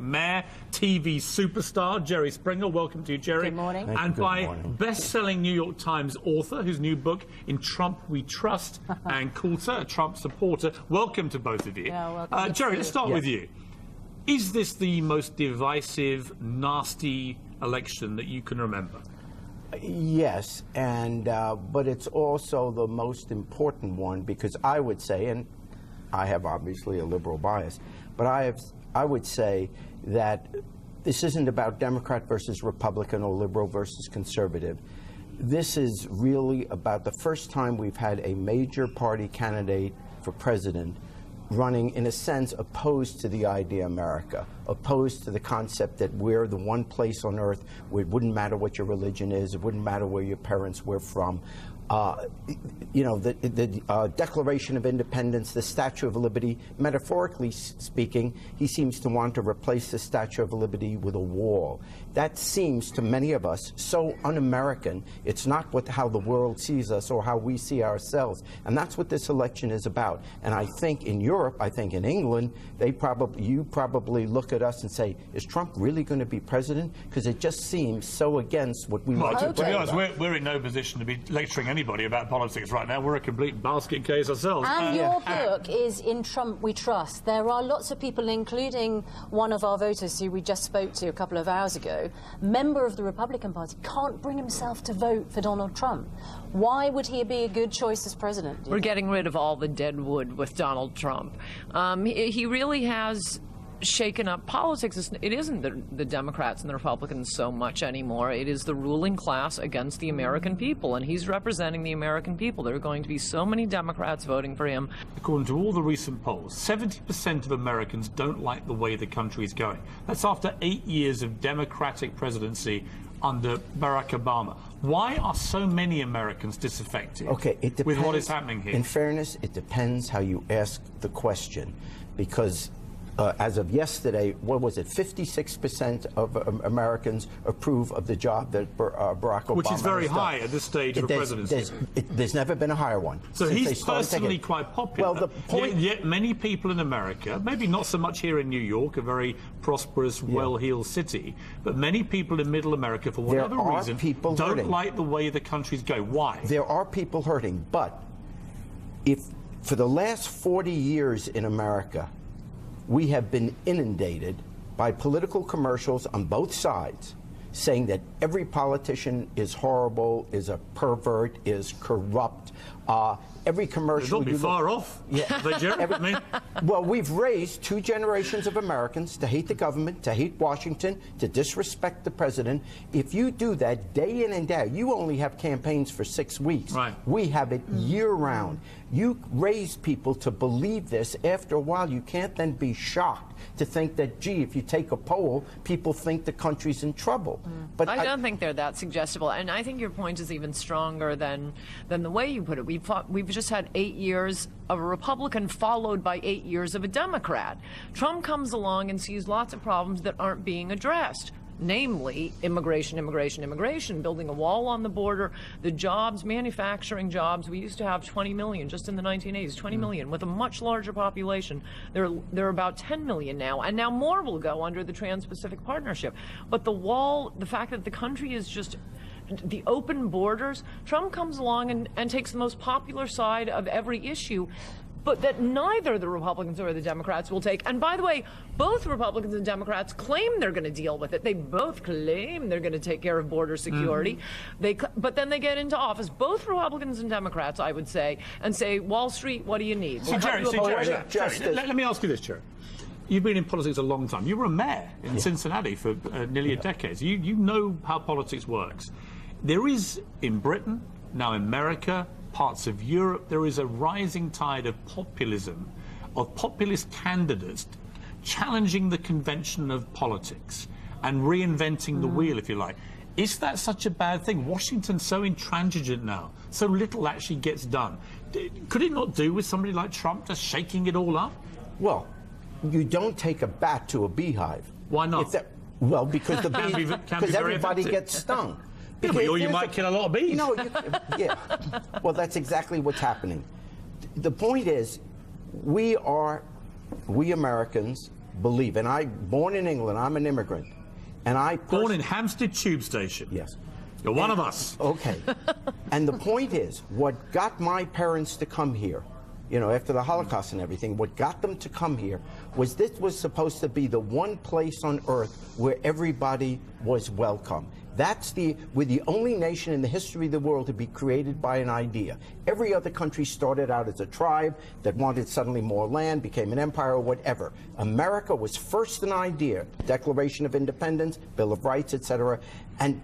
mayor, TV superstar, Jerry Springer. Welcome to you, Jerry. Good morning. And by best-selling New York Times author, whose new book, In Trump We Trust, and Coulter, a Trump supporter. Welcome to both of you. Yeah, welcome. Jerry, let's start with you. Is this the most divisive, nasty election that you can remember? Yes, and but it's also the most important one, because I would say, and I have obviously a liberal bias, but I would say that this isn't about Democrat versus Republican or liberal versus conservative. This is really about the first time we've had a major party candidate for president running, in a sense, opposed to the idea America, opposed to the concept that we're the one place on earth where it wouldn't matter what your religion is, it wouldn't matter where your parents were from. You know, the Declaration of Independence, the Statue of Liberty, metaphorically speaking, he seems to want to replace the Statue of Liberty with a wall. That seems to many of us so un-American. It's not how the world sees us or how we see ourselves. And that's what this election is about. And I think in Europe, I think in England, you probably look at us and say, is Trump really going to be president? Because it just seems so against what we want to be honest, we're in no position to be lecturing anybody about politics right now. We're a complete basket case ourselves. And your book is In Trump We Trust. There are lots of people, including one of our voters who we just spoke to a couple of hours ago, member of the Republican Party, can't bring himself to vote for Donald Trump. Why would he be a good choice as president? We're getting rid of all the dead wood with Donald Trump. He really has shaken up politics. It isn't the Democrats and the Republicans so much anymore. It is the ruling class against the American people, and he's representing the American people. There are going to be so many Democrats voting for him. According to all the recent polls, 70% of Americans don't like the way the country is going. That's after 8 years of Democratic presidency under Barack Obama. Why are so many Americans disaffected with what is happening here? In fairness, it depends how you ask the question, because as of yesterday, what was it, 56% of Americans approve of the job that Barack Obama has done. Which is very high at this stage of a presidency. There's never been a higher one. So he's personally quite popular. Well, the point... Yet many people in America, maybe not so much here in New York, a very prosperous, well-heeled city, but many people in middle America, for whatever reason, don't like the way the country's going. Why? There are people hurting, but if for the last 40 years in America, we have been inundated by political commercials on both sides saying that every politician is horrible, is a pervert, is corrupt. Every commercial... They'll be far off. Yeah. Well, we've raised 2 generations of Americans to hate the government, to hate Washington, to disrespect the president. If you do that day in and day out, you only have campaigns for 6 weeks. Right. We have it year-round. You raise people to believe this. After a while, you can't then be shocked to think that, gee, if you take a poll, people think the country's in trouble. But I don't think they're that suggestible, and I think your point is even stronger than the way you put it. We've just had 8 years of a Republican followed by 8 years of a Democrat. Trump comes along and sees lots of problems that aren't being addressed. Namely, immigration, building a wall on the border, the jobs, manufacturing jobs. We used to have 20 million just in the 1980s, 20 million with a much larger population. There are about 10 million now, and now more will go under the Trans-Pacific Partnership. But the wall, the fact that the country is just the open borders, Trump comes along and takes the most popular side of every issue, but that neither the Republicans or the Democrats will take. And by the way, both Republicans and Democrats claim they're going to deal with it. They both claim they're going to take care of border security. But then they get into office, both Republicans and Democrats, I would say, and say, Wall Street, what do you need? Jerry, let me ask you this, Jerry. You've been in politics a long time. You were a mayor in Cincinnati for nearly a decade. So you know how politics works. There is, in Britain, now in America, parts of Europe, there is a rising tide of populism, of populist candidates challenging the convention of politics and reinventing the wheel, if you like. Is that such a bad thing? Washington's so intransigent now, so little actually gets done. Could it not do with somebody like Trump just shaking it all up? Well, you don't take a bat to a beehive. Why not? Well, because because everybody gets stung. Yeah, or you might kill a lot of bees. No, yeah. Well, that's exactly what's happening. The point is, we Americans believe, and born in England, I'm an immigrant, and born in Hampstead Tube Station. Yes. You're one of us. Okay. And the point is, what got my parents to come here, after the Holocaust and everything, what got them to come here was this was supposed to be the one place on earth where everybody was welcome. We're the only nation in the history of the world to be created by an idea. Every other country started out as a tribe that wanted suddenly more land, became an empire or whatever. America was first an idea, Declaration of Independence, Bill of Rights, etc. And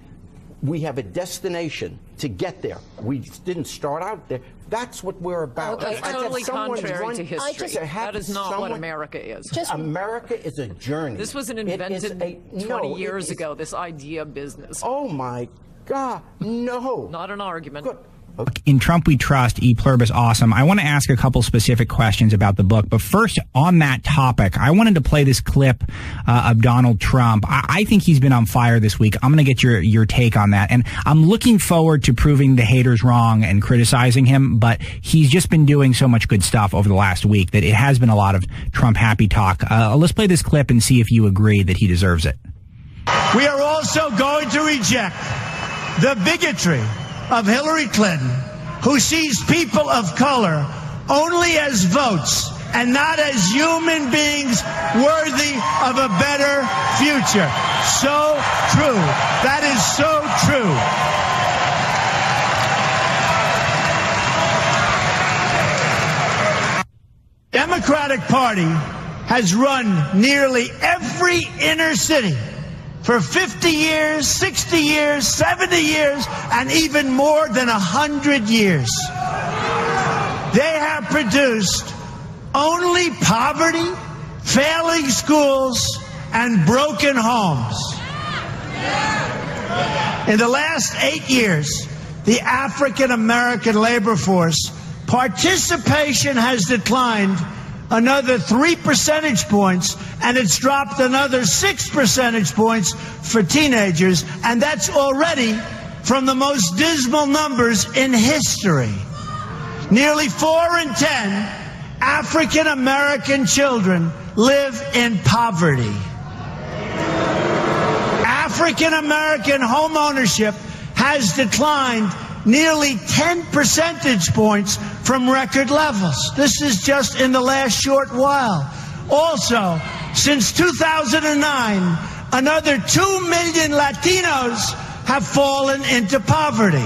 we have a destination to get there. We didn't start out there. That's what we're about. Okay, That's totally contrary to history. That is not what America is. America is a journey. This wasn't invented 20 years ago, this idea business. Oh, my God, no. Not an argument. Good. In Trump We Trust, E Plurb is awesome. I want to ask a couple specific questions about the book. But first, on that topic, I wanted to play this clip of Donald Trump. I think he's been on fire this week. I'm going to get your take on that. And I'm looking forward to proving the haters wrong and criticizing him. But he's just been doing so much good stuff over the last week that it has been a lot of Trump happy talk. Let's play this clip and see if you agree that he deserves it. We are also going to reject the bigotry of Hillary Clinton, who sees people of color only as votes and not as human beings worthy of a better future. So true. That is so true. Democratic Party has run nearly every inner city for 50 years, 60 years, 70 years, and even more than 100 years. They have produced only poverty, failing schools, and broken homes. In the last 8 years, the African American labor force participation has declined another 3 percentage points, and it's dropped another 6 percentage points for teenagers, and that's already from the most dismal numbers in history. Nearly 4 in 10 African American children live in poverty. African American home ownership has declined nearly 10 percentage points from record levels. This is just in the last short while. Also, since 2009, another 2 million Latinos have fallen into poverty.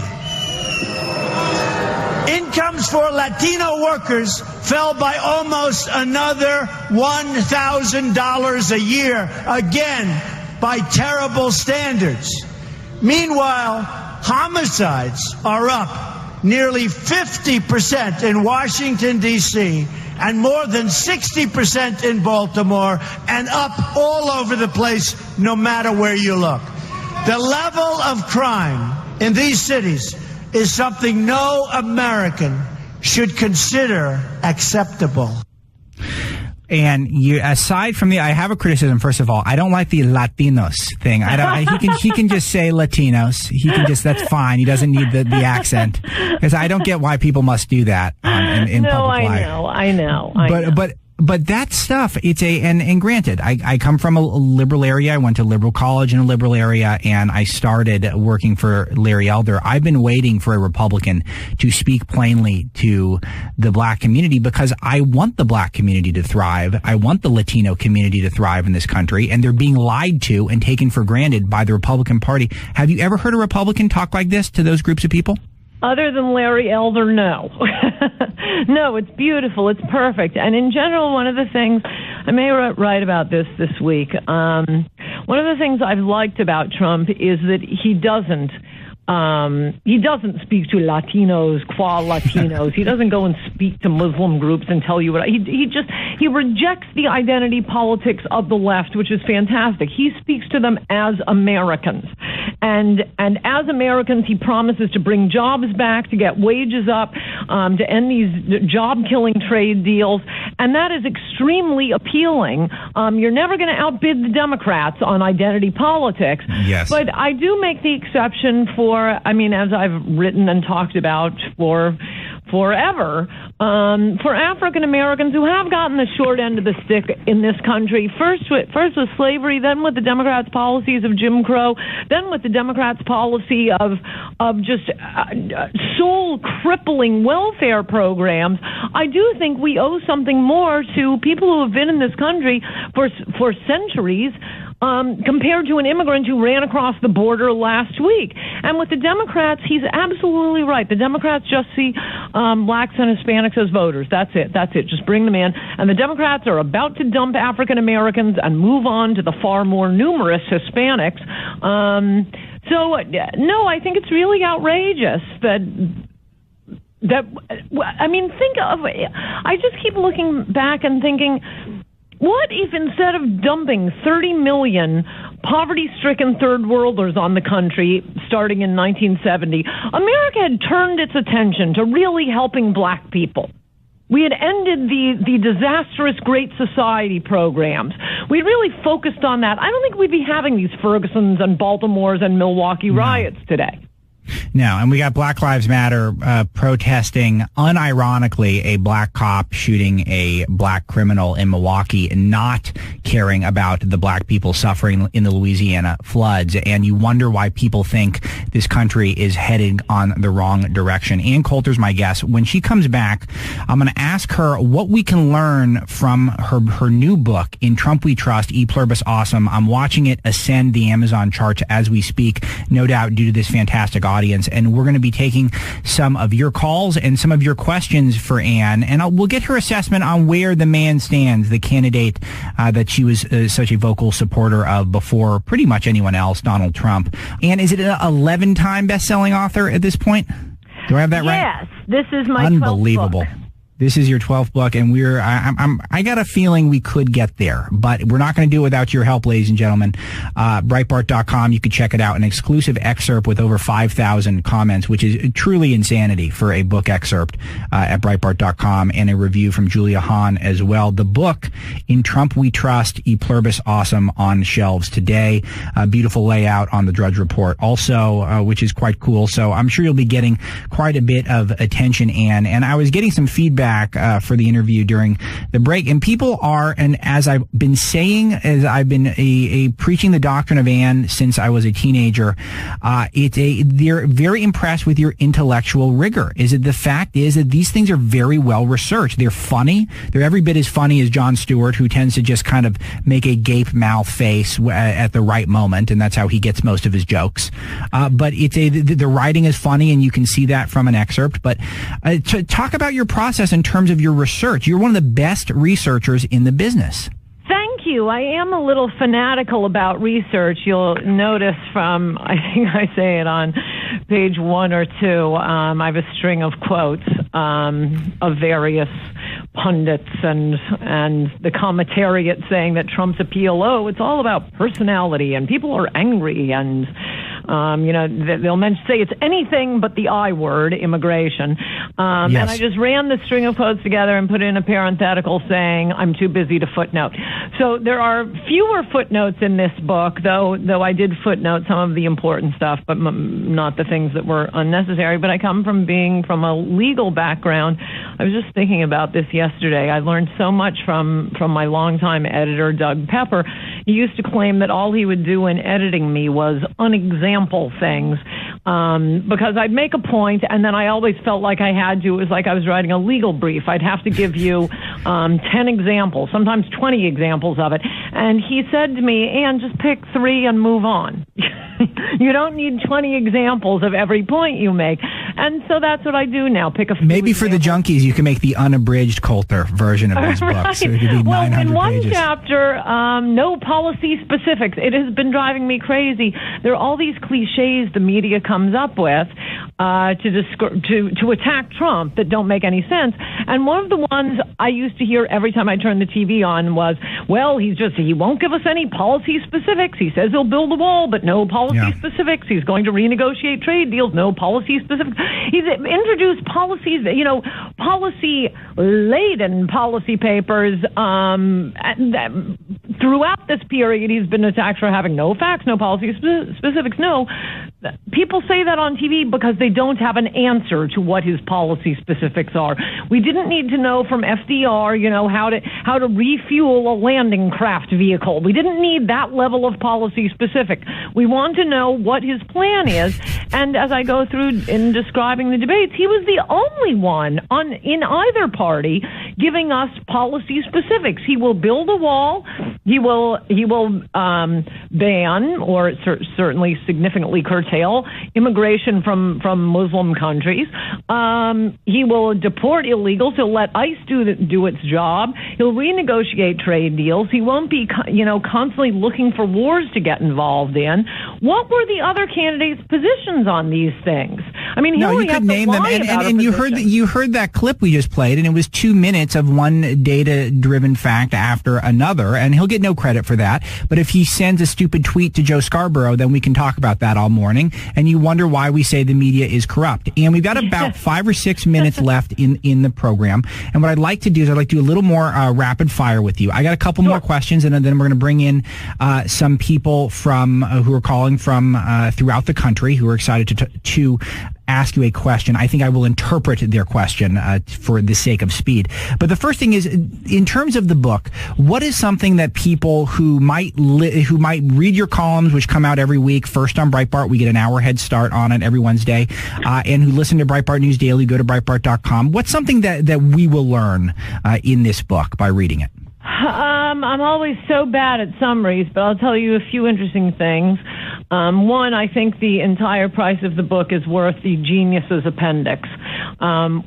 Incomes for Latino workers fell by almost another $1,000 a year, again, by terrible standards. Meanwhile, homicides are up nearly 50% in Washington, D.C., and more than 60% in Baltimore, and up all over the place, no matter where you look. The level of crime in these cities is something no American should consider acceptable. And aside from I have a criticism. First of all, I don't like the Latinos thing. He can just say Latinos. He can just, that's fine. He doesn't need the accent, because I don't get why people must do that in public life. I know. But that stuff, and granted, I come from a liberal area. I went to liberal college in a liberal area, and I started working for Larry Elder. I've been waiting for a Republican to speak plainly to the black community, because I want the black community to thrive. I want the Latino community to thrive in this country, and they're being lied to and taken for granted by the Republican Party. Have you ever heard a Republican talk like this to those groups of people? Other than Larry Elder, no. No, it's beautiful. It's perfect. And in general, one of the things, I may write about this week, one of the things I've liked about Trump is that he doesn't speak to Latinos qua Latinos. He doesn't go and speak to Muslim groups and tell you what. He rejects the identity politics of the left, which is fantastic. He speaks to them as Americans. And as Americans, he promises to bring jobs back, to get wages up, to end these job-killing trade deals. And that is extremely appealing. You're never going to outbid the Democrats on identity politics. Yes. But I do make the exception for, as I've written and talked about for forever for African Americans who have gotten the short end of the stick in this country. First with slavery, then with the Democrats' policies of Jim Crow, then with the Democrats' policy of just soul crippling welfare programs. I do think we owe something more to people who have been in this country for centuries. Compared to an immigrant who ran across the border last week. And with the Democrats, he's absolutely right. The Democrats just see blacks and Hispanics as voters. That's it. Just bring them in. And the Democrats are about to dump African Americans and move on to the far more numerous Hispanics. No, I think it's really outrageous that I mean, think of it. I just keep looking back and thinking, what if instead of dumping 30 million poverty-stricken third worlders on the country starting in 1970, America had turned its attention to really helping black people? We had ended the disastrous Great Society programs. We really focused on that. I don't think we'd be having these Fergusons and Baltimores and Milwaukee riots today. No, and we got Black Lives Matter protesting, unironically, a black cop shooting a black criminal in Milwaukee and not caring about the black people suffering in the Louisiana floods. And you wonder why people think this country is heading on the wrong direction. Ann Coulter's my guest. When she comes back, I'm going to ask her what we can learn from her new book, In Trump We Trust, E Pluribus Awesome. I'm watching it ascend the Amazon charts as we speak, no doubt due to this fantastic audience. And we're going to be taking some of your calls and some of your questions for Ann, and we'll get her assessment on where the man stands, the candidate that she was such a vocal supporter of before pretty much anyone else, Donald Trump. Ann, is it an 11-time best-selling author at this point? Do I have that right? Yes, this is my Unbelievable. 12th book. This is your 12th book, and I got a feeling we could get there, but we're not going to do it without your help, ladies and gentlemen. Breitbart.com, you can check it out. An exclusive excerpt with over 5,000 comments, which is truly insanity for a book excerpt at Breitbart.com, and a review from Julia Hahn as well. The book, In Trump We Trust, E Pluribus Awesome, on shelves today. Beautiful layout on the Drudge Report also, which is quite cool. So I'm sure you'll be getting quite a bit of attention, Ann. And I was getting some feedback for the interview during the break, and people are, and as I've been saying, as I've been preaching the doctrine of Ann since I was a teenager, they're very impressed with your intellectual rigor. Is it the fact is that these things are very well researched? They're funny. They're every bit as funny as Jon Stewart, who tends to just kind of make a gape mouth face at the right moment, and that's how he gets most of his jokes. But the writing is funny, and you can see that from an excerpt. But to talk about your process in terms of your research, you're one of the best researchers in the business. Thank you. I am a little fanatical about research. You'll notice from, I think I say it on page 1 or 2, I have a string of quotes of various pundits and the commentariat saying that Trump's appeal, it's all about personality and people are angry and they'll say it's anything but the I word, immigration. Yes. And I just ran the string of quotes together and put in a parenthetical saying I'm too busy to footnote. So there are fewer footnotes in this book, though I did footnote some of the important stuff, but not the things that were unnecessary. But I come from a legal background. I was just thinking about this yesterday. I learned so much from my longtime editor, Doug Pepper. He used to claim that all he would do in editing me was unexample things, because I'd make a point and then I always felt like I had to. It was like I was writing a legal brief. I'd have to give you 10 examples, sometimes 20 examples of it. And he said to me, Ann, just pick 3 and move on. You don't need 20 examples of every point you make. And so that's what I do now. Pick a few Maybe for examples. The junkies, you can make the unabridged Coulter version of these right. books. So it could be 900 in one pages. chapter, no policy specifics. It has been driving me crazy. There are all these cliches the media comes up with to attack Trump that don't make any sense. And one of the ones I used to hear every time I turned the TV on was, well, he won't give us any policy specifics. He says he'll build a wall, but no policy specifics. He's going to renegotiate trade deals, no policy specifics. He's introduced policies, policy-laden policy papers. Throughout this period, he's been attacked for having no facts, no policy specifics, no People say that on TV because they don't have an answer to what his policy specifics are. We didn't need to know from FDR, how to refuel a landing craft vehicle. We didn't need that level of policy specific. We want to know what his plan is. And as I go through in describing the debates, he was the only one in either party giving us policy specifics. He will build a wall. He will ban or certainly significantly curtail immigration from Muslim countries. He will deport illegals. He'll let ICE do its job. He'll renegotiate trade deals. He won't be, constantly looking for wars to get involved in. What were the other candidates' positions on these things? I mean, no, you could name them, and you heard that clip we just played, and it was 2 minutes of one data-driven fact after another, and he'll get no credit for that. But if he sends a stupid tweet to Joe Scarborough, then we can talk about that all morning. And you wonder why we say the media is corrupt. And we've got about 5 or 6 minutes left in the program. And what I'd like to do is I'd like to do a little more rapid fire with you. I got a couple more questions, and then we're going to bring in some people from who are calling from throughout the country who are excited to ask you a question. I think I will interpret their question for the sake of speed. But the first thing is, in terms of the book, what is something that people who might read your columns, which come out every week, first on Breitbart, we get an hour head start on it every Wednesday, and who listen to Breitbart News Daily, go to Breitbart.com. What's something that we will learn in this book by reading it? I'm always so bad at summaries, but I'll tell you a few interesting things. One, I think the entire price of the book is worth the Geniuses appendix,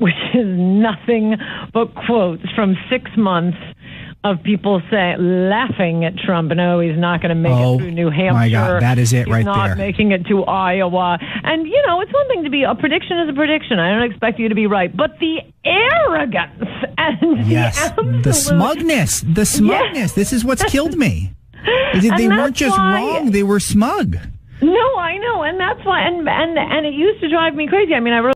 which is nothing but quotes from 6 months of people laughing at Trump. No, he's not going to make it through New Hampshire. My God, that is it right there. He's not making it to Iowa. And, it's one thing to be, a prediction is a prediction. I don't expect you to be right. But the arrogance and the smugness. Yes. This is what's killed me. They weren't just wrong, they were smug. No, I know. And that's why, and it used to drive me crazy. I mean, I wrote